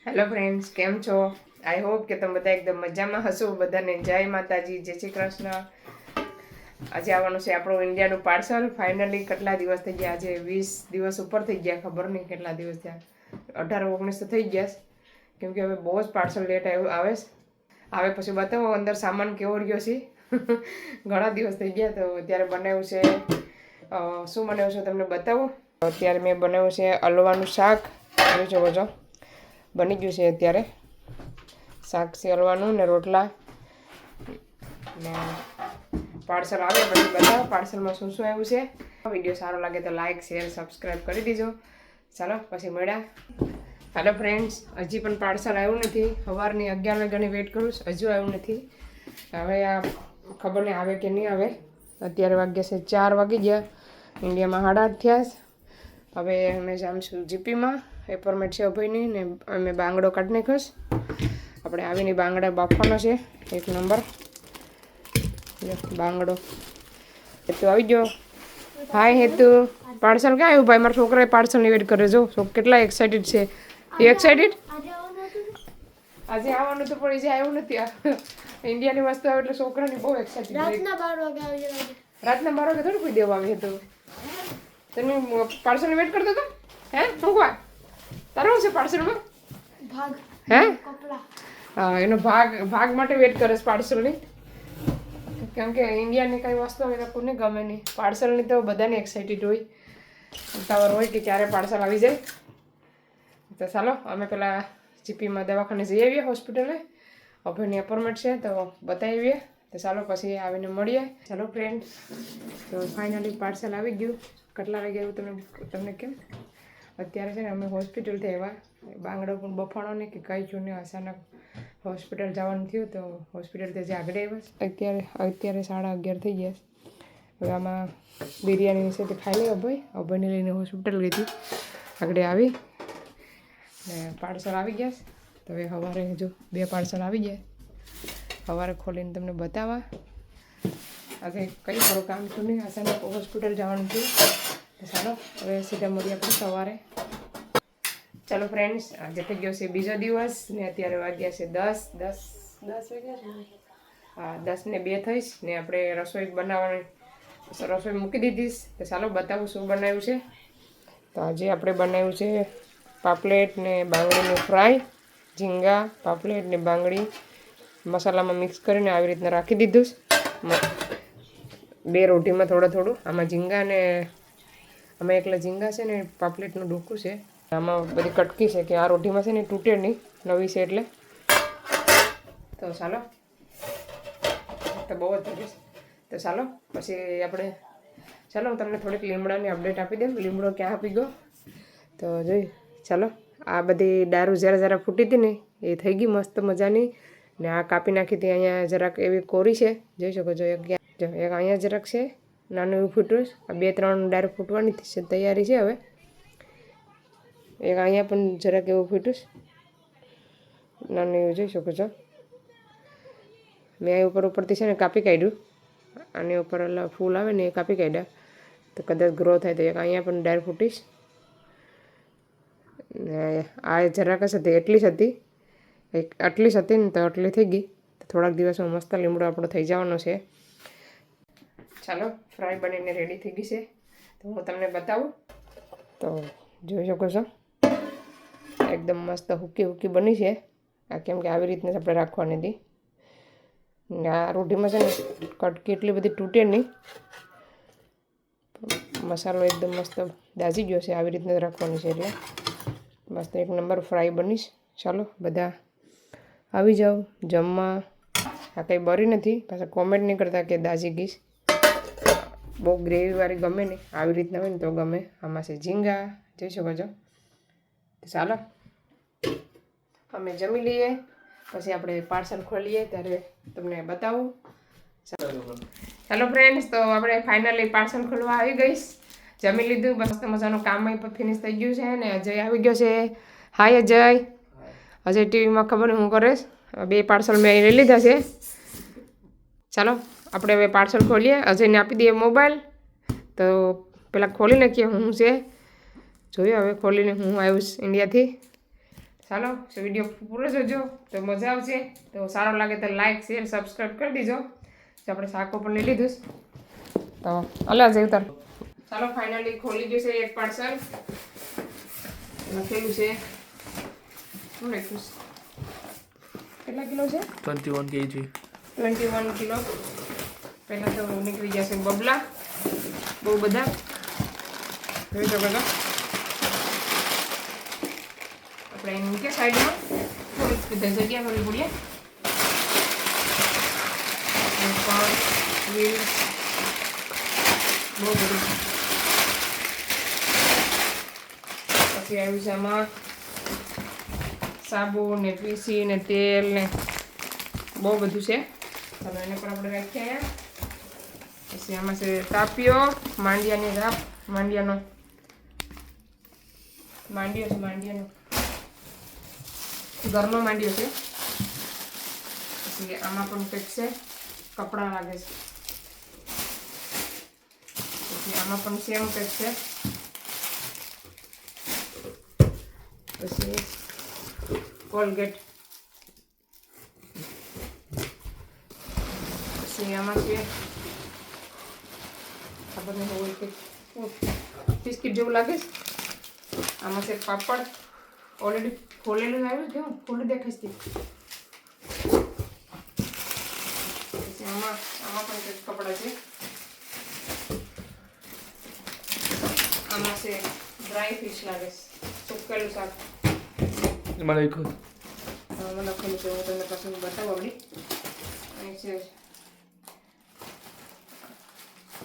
Hello friends, કેમ છો? I hope કે તમે બધા એકદમ મજામાં હશો. બધાને જય માતાજી, જય શ્રી કૃષ્ણ. આજે આવવાનું છે આપણું ઇન્ડિયાનું પાર્સલ. ફાઇનલી કેટલા દિવસ થઈ ગયા? આજે 20 દિવસ ઉપર થઈ ગયા, ખબર નહીં કેટલા દિવસ થયા. 18-19 તો થઈ ગયા, કેમ કે હવે બહુ જ પાર્સલ લેટ આવે પછી બતાવો અંદર સામાન કેવો રહ્યો છે. ઘણા દિવસ થઈ ગયા, તો અત્યારે બનાવ્યું છે. શું બનાવ્યું છે તમને બતાવો. અત્યારે મેં બનાવ્યું છે અલવાનું શાક. જોઈ શકો છો, બની ગયું છે અત્યારે. શાક છે હલવાનું ને રોટલા ને પાર્સલ આવે પછી બતાવો પાર્સલમાં શું શું આવ્યું છે. વિડીયો સારો લાગે તો લાઇક શેર સબસ્ક્રાઈબ કરી દીજો. ચાલો પછી મળ્યા. હેલો ફ્રેન્ડ્સ, હજી પણ પાર્સલ આવ્યું નથી. સવારની 11 વાગ્યાની વેઇટ કરું છું, હજુ આવ્યું નથી. હવે આ ખબર નહીં આવે કે નહીં આવે. અત્યારે વાગ્યા છે 4 વાગી ગયા. ઇન્ડિયામાં 8:30 થયા. હવે અમે જામશું જીપીમાં. એપોઇન્ટમેન્ટ છે અભયની ને અમે બાંગડો કાઢી નાખીશ. આપણે આવીને બાંગડા બાફવાનો છે. 1 નંબર બાંગડો. હેતુ આવી ગયો. હાય હેતુ, પાર્સલ ક્યાં આવ્યું ભાઈ? મારા છોકરાએ પાર્સલની વેટ કરે. જો કેટલા એક્સાઇટેડ છે. એક્સાઇટેડ આજે આવવાનું તો પણ જે આવ્યું નથી. ઇન્ડિયાની વસ્તુ આવે એટલે છોકરાની બહુ એક્સાઇટેડ. રાતના 12 વાગે થોડું કોઈ દેવા આવી હતું. તમે પાર્સલની વેટ કરતો હતો? હે મૂકવા તારું છે પાર્સલમાં ભાગ? હે હા, એનો ભાગ માટે વેટ કરે છે પાર્સલની. કેમ કે ઇન્ડિયાની કઈ વસ્તુ હોય તો કોને ગમે નહીં. પાર્સલની તો બધાને એક્સાઇટેડ હોય, ઉતાવળ હોય કે ક્યારે પાર્સલ આવી જાય. તો ચાલો અમે પેલા જીપીમાં દવાખાને જઈ આવીએ, હોસ્પિટલે. અભયની એપોઇન્ટમેન્ટ છે તો બતાવી આવીએ. તો ચાલો પછી આવીને મળીએ. ચાલો ફ્રેન્ડ, તો ફાઇનલી પાર્સલ આવી ગયું. કેટલા વાગે આવ્યું તમને કેમ? અત્યારે છે ને અમે હોસ્પિટલથી આવ્યા. બાંગડો પણ બફાણો ને કે કંઈ છું ને અચાનક હોસ્પિટલ જવાનું થયું તો હોસ્પિટલથી જે આગળ આવ્યા. અત્યારે 11:30 થઈ ગયા. હવે આમાં બિરયાની છે તે ખાઈ લઈ. અભયને લઈને હોસ્પિટલ ગઈ હતી. આગળ આવી ને પાર્સલ આવી ગયા. તો હવે સવારે જો 2 પાર્સલ આવી ગયા. સવારે ખોલીને તમને બતાવવા. આજે કંઈ મારું કામ છું નહીં, અચાનક હોસ્પિટલ જવાનું થયું. તો ચાલો હવે સીધા મળીએ આપણે સવારે. ચાલો ફ્રેન્ડ્સ, આજે થઈ ગયો છે બીજો દિવસ ને અત્યારે વાગ્યા છે 10 વાગ્યા. હા, 10 ને 2 થઈશ ને આપણે રસોઈ મૂકી દીધીશ. તો ચાલો બતાવું શું બનાવ્યું છે. તો આજે આપણે બનાવ્યું છે પાપલેટ ને બાંગડીનું ફ્રાય. ઝીંગા, પાપલેટ ને બાંગડી મસાલામાં મિક્સ કરીને આવી રીતના રાખી દીધું. 2 રોટીમાં થોડું. આમાં ઝીંગા ને આમાં એકલા ઝીંગા છે ને પાપલેટનું ડોકું છે. આમાં બધી કટકી છે કે આ રોટીમાં છે ને તૂટે નહીં, નવી છે એટલે. તો ચાલો, તો બહુ જ થઈ જશે. તો ચાલો પછી આપણે હું તમને થોડીક લીમડાની અપડેટ આપી દઉં. લીમડો ક્યાં આપી ગયો તો જોઈ. ચાલો, આ બધી દારૂ જરા ફૂટી હતી ને એ થઈ ગઈ મસ્ત મજાની. ને આ કાપી નાખી હતી. અહીંયા જરાક એવી કોરી છે, જોઈ શકો છો. એક અહીંયા જરાક છે નાનું એવું ફૂટ્યું. આ 2-3 દારૂ ફૂટવાની છે, તૈયારી છે હવે. એક અહીંયા પણ જરાક એવું ફૂટ્યું નાનું એવું, જોઈ શકો છો. મેં અહીં ઉપરથી છે ને કાપી કાઢ્યું. આની ઉપર ફૂલ આવે ને એ કાપી કાઢ્યા તો કદાચ ગ્રો થાય. તો એક અહીંયા પણ ડાયર ફૂટીશ. આ જરાક જ હતી, એટલી જ હતી. આટલી જ હતી ને તો આટલી થઈ ગઈ. તો થોડાક દિવસમાં મસ્ત લીમડો આપણો થઈ જવાનો છે. ચાલો, ફ્રાય બનીને રેડી થઈ ગઈ છે. તો હું તમને બતાવું. તો જોઈ શકો છો એકદમ મસ્ત હુકી બની છે. આ કેમ કે આવી રીતના આપણે રાખવાની હતી. આ રોટીમાં છે ને કટકી એટલી બધી તૂટે નહીં. મસાલો એકદમ મસ્ત દાઝી ગયો છે. આવી રીતના રાખવાની છે એટલે મસ્ત 1 નંબર ફ્રાય બનીશ. ચાલો બધા આવી જાઓ જમવા. આ કંઈ બરી નથી. પાછા કોમેન્ટ નહીં કરતા કે દાઝી ગઈશ. બહુ ગ્રેવીવાળી ગમે નહીં, આવી રીતના હોય ને તો ગમે. આમાં છે ઝીંગા, જોઈ શકો છો. ચાલો અમે જમી લઈએ, પછી આપણે પાર્સલ ખોલીએ ત્યારે તમને બતાવું. ચાલો ફ્રેન્ડ્સ, તો આપણે ફાઇનલી પાર્સલ ખોલવા આવી ગઈશ. જમી લીધું, મસ્ત મજાનું કામ પણ ફિનિશ થઈ ગયું છે. ને અજય આવી ગયો છે. હાય અજય ટીવીમાં ખબર નહીં શું કરે. 2 પાર્સલ મેં લઈ લીધા છે. ચાલો આપણે હવે પાર્સલ ખોલીએ. અજયને આપી દઈએ મોબાઈલ. તો પહેલાં ખોલી નાખીએ શું છે. જોઈએ હવે ખોલીને હું આવ્યું ઇન્ડિયાથી. ચાલો વિડીયો પૂરો જોજો તો મજા આવશે. તો સારો લાગે તો લાઈક શેર સબસ્ક્રાઈબ કરી દીજો. તો આપણે શાકો પણ લઈ લીધું તો અલા જઈ ઉતાર. ચાલો ફાઇનલી ખોલી ગયું છે એક પાર્સલ. લખેલું છે શું લખ્યું છે? કેટલા કિલો છે? 21 kg. 21 કિલો. પહેલાં તો નીકળી જશે બબલા બહુ બધા જોઈ શકો છો. આપણે અહીં મૂકીએ સાઈડમાં થોડીક જગ્યા કરવી પડીએ. વ્હીલ બહુ બધું. પછી આવ્યું છે આમાં સાબુ ને પીસી ને તેલ ને બહુ બધું છે. ચાલો એને પણ આપણે રાખીએ અહીંયા. પછી આમાં છે તાપીઓ માંડિયાની રાપ માંડિયો ઘરનો માંડ્યો છે. પછી આમાં પણ કંઈક છે કપડાં લાગે છે. પછી આમાં પણ સેમ કંઈક છે. પછી કોલગેટ. પછી આમાં છે ખબર નહીં હોય કે બિસ્કિટ જેવું લાગે છે. આમાં છે પાપડ ઓલરેડી ખોલેલું આવ્યું કેવું ખોલું દેખાય છે. પછી આમાં પણ કંઈક કપડાં છે. આમાં છે ડ્રાય ફિશ લાગે છે સુકેલું શાક. એમાં લખ્યું લખેલું છે હું તમને પછી બતાવું આવડી. અહીં છે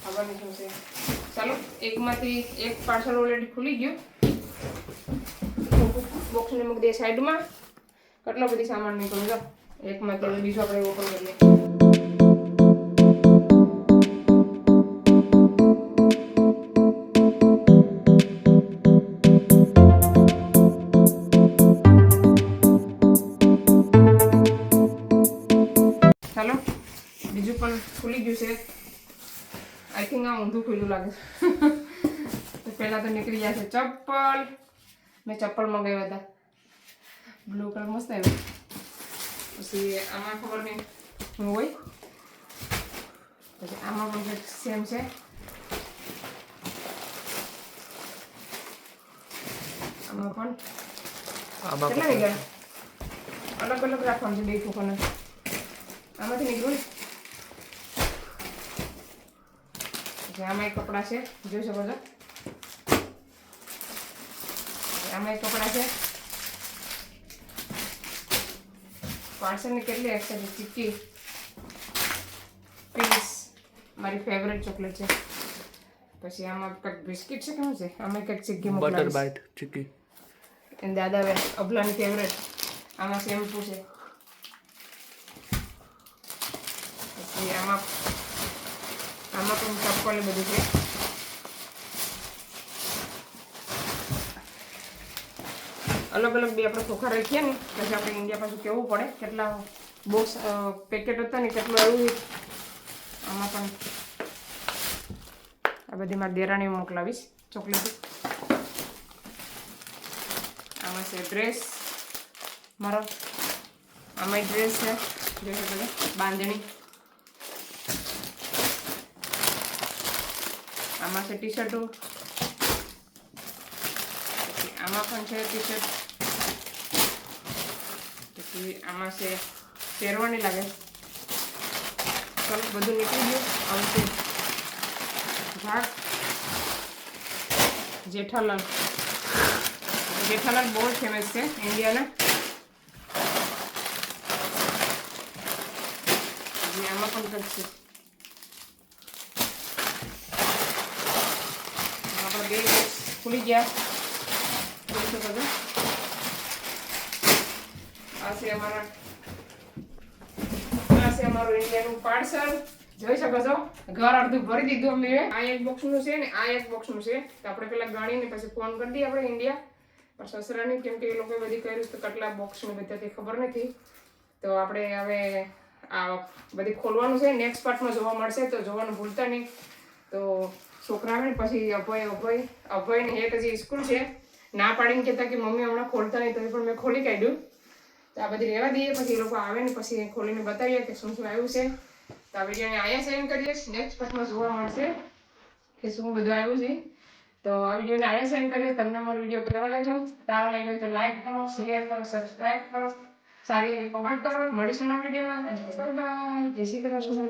ખબર નહીં શું છે. ચાલો એકમાંથી એક પાર્સલ ઓલરેડી ખુલી ગયું. બોક્સને મૂકી દે સાઈડમાં. કેટલો બધી સામાન નીકળ્યો જો એકમાંથી બીજું આપણે ઓપન કરીએ. ચાલો બીજું પણ ખુલી ગયું છે. આઈ થિંક આ ઊંધું ખુલ્લું લાગે છે. તો પહેલાં તો નીકળી જશે ચપ્પલ. મેં ચપ્પલ મંગાવ્યા હતા બ્લુ કલર મસ્ત આવ્યો. પછી આમાં ખબર નહીં શું હોય. પછી આમાં પણ કંઈક સેમ છે. આમાં પણ કેટલા નીકળ્યા અલગ અલગ રાખવાનું છે બે ફૂકોને. આમાંથી નીકળ્યું. પછી આમાં એક કપડાં છે જોઈ શકો છો. આમાં એક કપડાં છે. પાર્સલની કેટલી એક્સેસ ચીક્કી પીસ મારી ફેવરેટ ચોકલેટ છે. પછી આમાં કંઈક બિસ્કિટ છે કેવું છે. આમાં કંઈક ચીક્કી બટર બાઈટ ચીક્કી એને દાદા અબલાની ફેવરેટ. આમાં શેમ્પુ છે. પછી આમાં પણ ચપ્પલ બધું છે. અલગ અલગ બી આપણે ખોખા રાખીએ ને પછી આપણે ઇન્ડિયા પાછું કેવું પડે કેટલા બોક્સ પેકેટ હતા ને કેટલું આવ્યું. આમાં પણ આ બધી મારી દેરાણી મોકલાવીશ ચોકલેટ. આમાં છે ડ્રેસ મારો. આમાં ડ્રેસ છે જોઈ શકો છો બાંધણી. આમાં છે ટી શર્ટો. પછી આમાં પણ છે ટી શર્ટ. પછી આમાં છે પહેરવાની લાગે. ચાલો બધું નીકળી ગયું. આવશે ભાગ જેઠાલાલ. જેઠાલાલ બહુ ફેમસ છે ઇન્ડિયાના. આમાં પણ કંઈક છે. આપણા બે બોક્સ ખુલી ગયા જોઈ શકો છો. આ છે અમારું ઇન્ડિયાનું પાર્સલ જોઈ શકો છો. ઘર અડધું ભરી દીધું અમે. આ એક બોક્સનું છે ને આ એક બોક્સનું છે. તો આપણે પેલા ગણીને પછી ફોન કરી દઈએ આપણે ઇન્ડિયા. પણ સસરાની કેમ કે એ લોકોએ બધી કર્યું તો કેટલા બોક્સને બધાથી ખબર નથી. તો આપણે હવે આ બધી ખોલવાનું છે. નેક્સ્ટ પાર્ટમાં જોવા મળશે તો જોવાનું ભૂલતા નહીં. તો છોકરા આવે ને પછી અભયને એક હજી સ્કૂલ છે ના પાડીને કહેતા કે મમ્મી હમણાં ખોલતા નહીં, તો પણ મેં ખોલી કાઢ્યું. તો આ બધી રહેવા દઈએ, પછી એ લોકો આવે ને પછી ખોલીને બતાવીએ કે શું શું આવ્યું છે. તો આ વિડીયોને અહીંયા સેન્ડ કરીએ. નેક્સ્ટ પાર્ટમાં જોવા મળશે કે શું બધું આવ્યું છે. તો આ વિડીયોને અહીંયા સેન્ડ કરીએ. તમને મારો વિડીયો કેવો લાગ્યો? સારો લાગ્યો તો લાઈક કરો, શેર કરો, સબસ્ક્રાઈબ કરો, સારી એવી કોમેન્ટ કરો. મળીશું નવા વિડીયોમાં. Bye bye. જય શ્રી કૃષ્ણ.